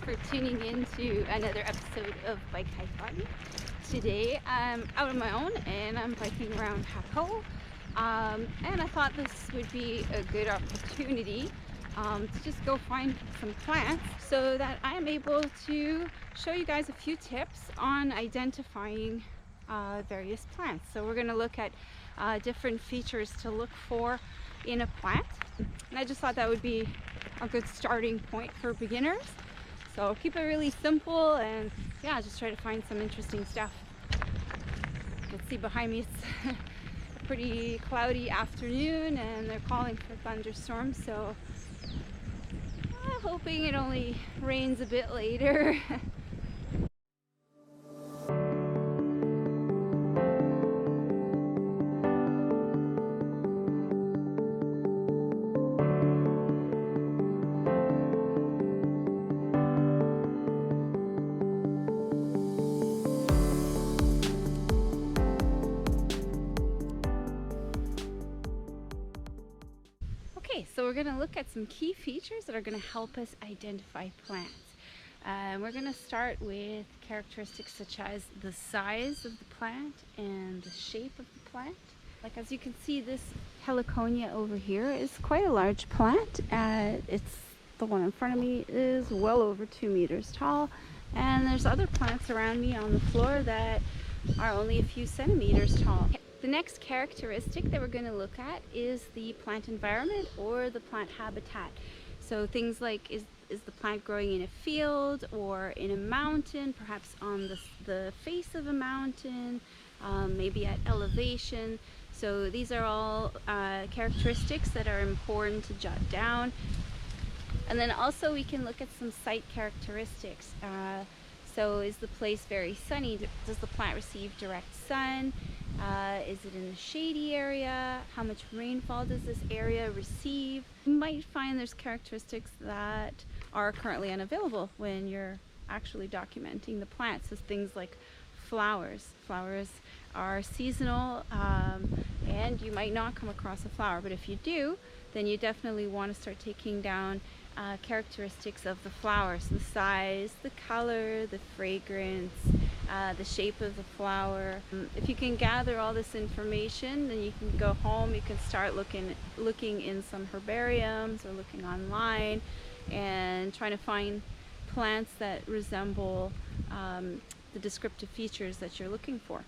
for tuning in to another episode of Bike Hike Botany. Today I'm out on my own and I'm biking around Jaco, and I thought this would be a good opportunity to just go find some plants so that I am able to show you guys a few tips on identifying various plants. So we're going to look at different features to look for in a plant, and I just thought that would be a good starting point for beginners. So keep it really simple and yeah, just try to find some interesting stuff. You can see behind me it's a pretty cloudy afternoon and they're calling for thunderstorms, so I'm hoping it only rains a bit later. Okay, so we're going to look at some key features that are going to help us identify plants. We're going to start with characteristics such as the size of the plant and the shape of the plant. Like, as you can see, this heliconia over here is quite a large plant. It's the one in front of me is well over 2 meters tall, and there's other plants around me on the floor that are only a few centimeters tall. The next characteristic that we're going to look at is the plant environment or the plant habitat. So things like, is the plant growing in a field or in a mountain, perhaps on the face of a mountain, maybe at elevation. So these are all characteristics that are important to jot down. And then also we can look at some site characteristics. So is the place very sunny? Does the plant receive direct sun? Is it in a shady area? How much rainfall does this area receive? You might find there's characteristics that are currently unavailable when you're actually documenting the plants. So things like flowers. Flowers are seasonal, and you might not come across a flower, but if you do, then you definitely want to start taking down characteristics of the flowers: the size, the color, the fragrance, the shape of the flower. If you can gather all this information, then you can go home, you can start looking in some herbariums or looking online and trying to find plants that resemble the descriptive features that you're looking for.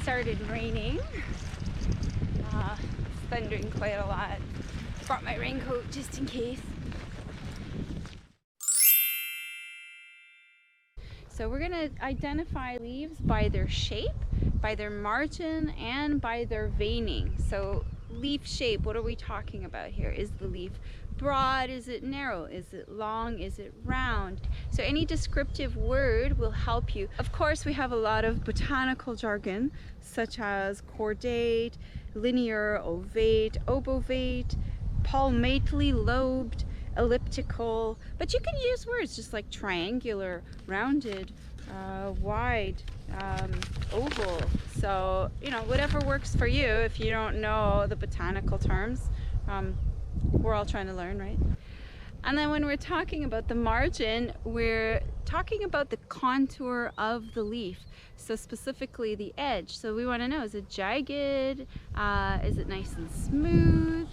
Started raining. It's thundering quite a lot. Brought my raincoat just in case. So we're going to identify leaves by their shape, by their margin, and by their veining. So leaf shape, what are we talking about here? Is the leaf broad? Is it narrow? Is it long? Is it round? So any descriptive word will help you. Of course, we have a lot of botanical jargon such as cordate, linear, ovate, obovate, palmately lobed, elliptical, but you can use words just like triangular, rounded, wide, oval. So, you know, whatever works for you. If you don't know the botanical terms, we're all trying to learn, right? And then when we're talking about the margin, we're talking about the contour of the leaf. So specifically the edge. So we want to know, is it jagged? Is it nice and smooth?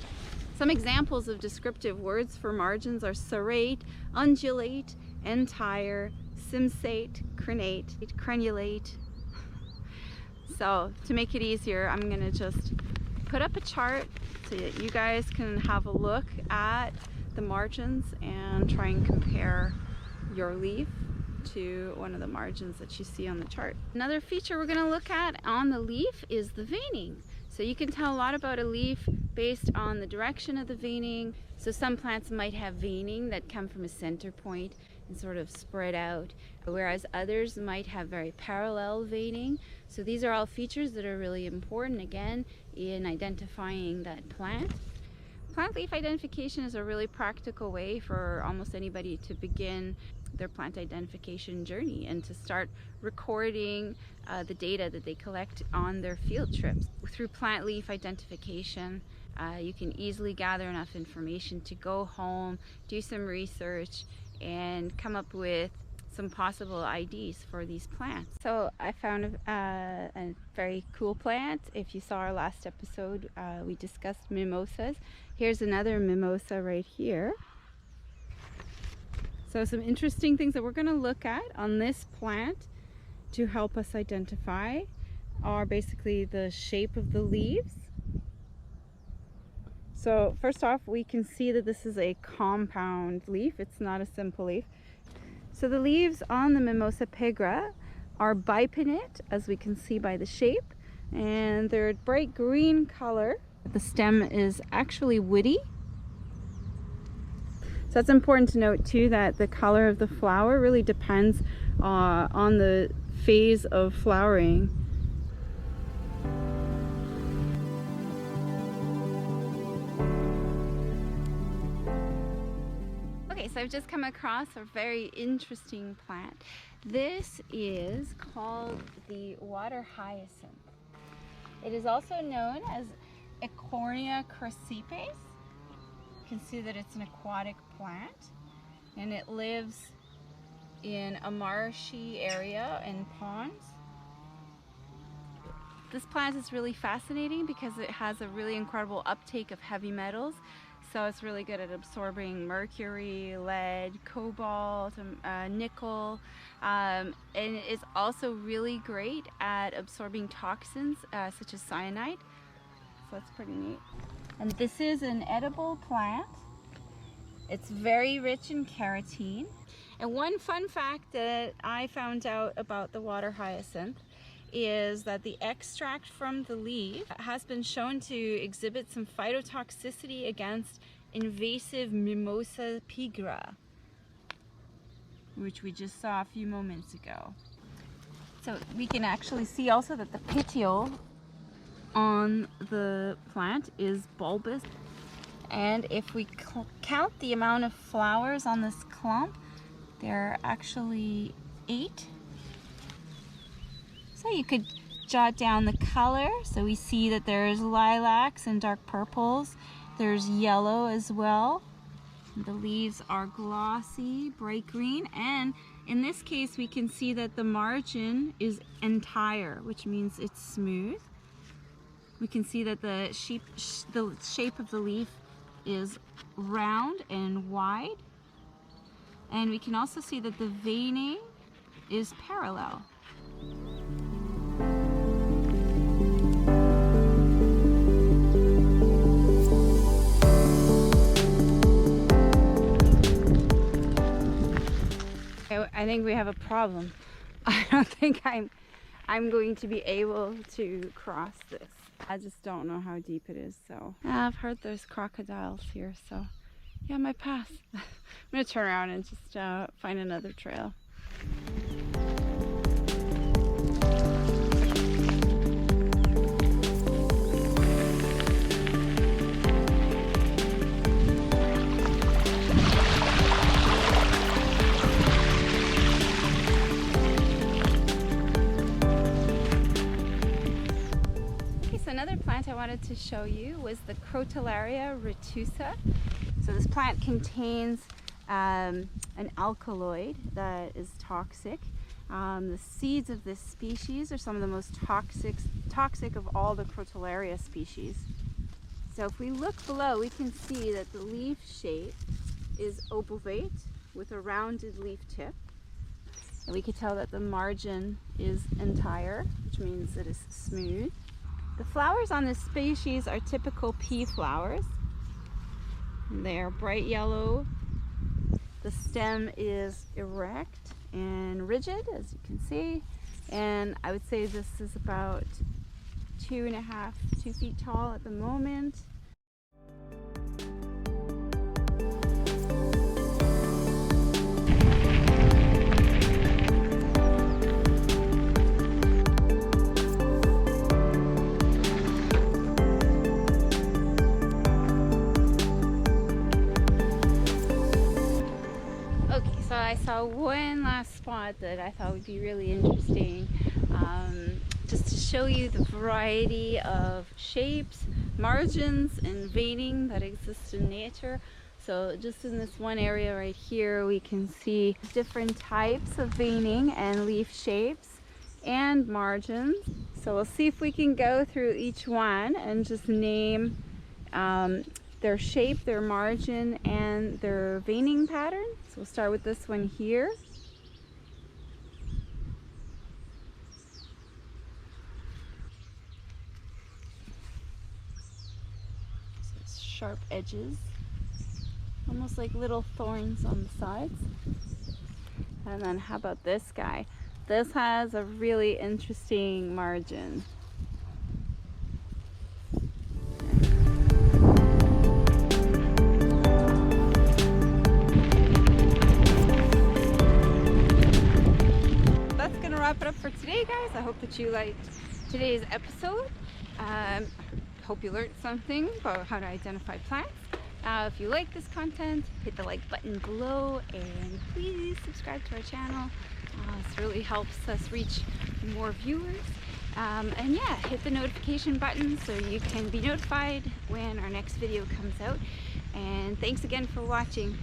Some examples of descriptive words for margins are serrate, undulate, entire, cimsate, crenate, crenulate. So to make it easier, I'm going to just put up a chart so that you guys can have a look at the margins and try and compare your leaf to one of the margins that you see on the chart. Another feature we're going to look at on the leaf is the veining. So you can tell a lot about a leaf based on the direction of the veining. So some plants might have veining that come from a center point and sort of spread out, whereas others might have very parallel veining. So these are all features that are really important, again, in identifying that plant. Plant leaf identification is a really practical way for almost anybody to begin their plant identification journey and to start recording the data that they collect on their field trips. Through plant leaf identification, you can easily gather enough information to go home, do some research, and come up with some possible IDs for these plants. So I found a very cool plant. If you saw our last episode, we discussed mimosas. Here's another mimosa right here. So some interesting things that we're going to look at on this plant to help us identify are basically the shape of the leaves. So first off, we can see that this is a compound leaf. It's not a simple leaf. So the leaves on the Mimosa pigra are bipinnate, as we can see by the shape, and they're a bright green color. The stem is actually woody. So it's important to note too that the color of the flower really depends on the phase of flowering. Okay, so I've just come across a very interesting plant. This is called the water hyacinth. It is also known as Crotona Retusa. You can see that it's an aquatic plant, and it lives in a marshy area and ponds. This plant is really fascinating because it has a really incredible uptake of heavy metals. So it's really good at absorbing mercury, lead, cobalt, nickel, and it's also really great at absorbing toxins such as cyanide. So that's pretty neat. And this is an edible plant. It's very rich in carotene. And one fun fact that I found out about the water hyacinth is that the extract from the leaf has been shown to exhibit some phytotoxicity against invasive Mimosa pigra, which we just saw a few moments ago. So we can actually see also that the petiole on the plant is bulbous. And if we count the amount of flowers on this clump, there are actually 8. So you could jot down the color. So we see that there's lilacs and dark purples. There's yellow as well. The leaves are glossy, bright green, and in this case we can see that the margin is entire, which means it's smooth. We can see that the shape of the leaf is round and wide, and we can also see that the veining is parallel. I think we have a problem. I don't think I'm going to be able to cross this. I just don't know how deep it is. So I've heard there's crocodiles here, so yeah, I might pass. I'm gonna turn around and just find another trail. Another plant I wanted to show you was the Crotona Retusa. So this plant contains an alkaloid that is toxic. The seeds of this species are some of the most toxic of all the Crotona species. So if we look below, we can see that the leaf shape is obovate with a rounded leaf tip. And we can tell that the margin is entire, which means it is smooth. The flowers on this species are typical pea flowers. They are bright yellow. The stem is erect and rigid, as you can see. And I would say this is about 2 feet tall at the moment. I saw one last spot that I thought would be really interesting, just to show you the variety of shapes, margins, and veining that exist in nature. So just in this one area right here, we can see different types of veining and leaf shapes and margins. So we'll see if we can go through each one and just name their shape, their margin, and their veining pattern. So we'll start with this one here. So it's sharp edges, almost like little thorns on the sides. And then how about this guy? This has a really interesting margin. That's gonna wrap it up for today, guys. I hope that you liked today's episode. Hope you learned something about how to identify plants. If you like this content, hit the like button below and please subscribe to our channel. This really helps us reach more viewers. And yeah, hit the notification button so you can be notified when our next video comes out. And thanks again for watching.